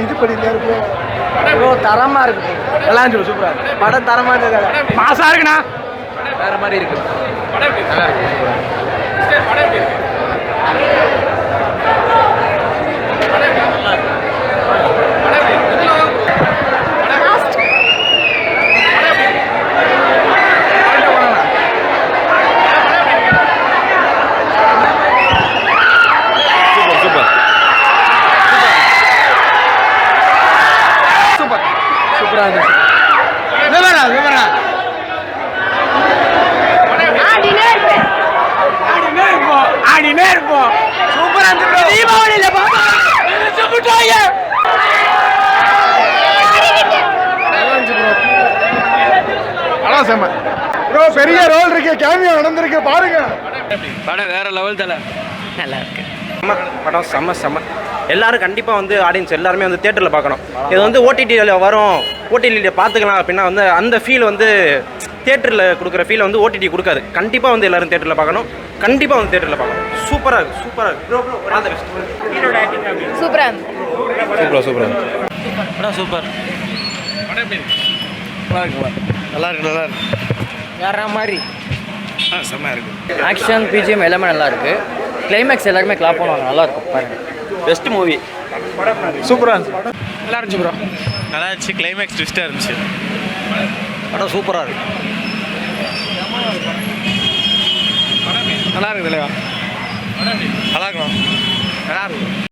இது பண்ணியிருக்காரு bro. Bro தரமாக இருக்கு. நல்லா இருந்துச்சு, சூப்பராக இருக்கு. படம் தரமாக இருந்தது, மாசாக இருக்குண்ணா. வேற மாதிரி இருக்கு, நல்லா இருக்கு. ப்ரோ பெரிய ரோல் இருக்கு, கேமியோ நடந்திருக்கு, பாருங்க. படம் வேற லெவல் தல, நல்லா இருக்கு. படம் செம்ம. எல்லாரும் கண்டிப்பாக வந்து ஆடியன்ஸ் எல்லாருமே வந்து தேட்டரில் பார்க்கணும். இது வந்து ஓடிடியில் வரும், ஓடிடியில் பார்த்துக்கலாம் அப்படின்னா வந்து அந்த ஃபீல் வந்து தேட்டரில் கொடுக்குற ஃபீல் வந்து ஓடிடி கொடுக்காது. கண்டிப்பாக வந்து எல்லாரும் தேட்டரில் பார்க்கணும், கண்டிப்பாக வந்து தேட்டரில் பார்க்கணும். சூப்பராக இருக்கு. சூப்பராக சூப்பர். நல்லா இருக்கு. வேற மாதிரி செம்மையாக இருக்கு. ஆக்ஷன் பிஜிஎம் எல்லாமே நல்லா இருக்கு. கிளைமேக்ஸ் எல்லாருமே கிளாப் பண்ணுவாங்க, நல்லா இருக்கும் பாருங்க. Best movie. சூப்பராக இருந்துச்சு. நல்லா இருந்துச்சு ப்ரோ, நல்லா இருந்துச்சு. கிளைமேக்ஸ் ட்விஸ்ட்டாக இருந்துச்சு. படம் சூப்பராக இருக்கு. நல்லா இருக்குது தலைவா. நல்லா இருக்கணும். நல்லா இருக்கும்.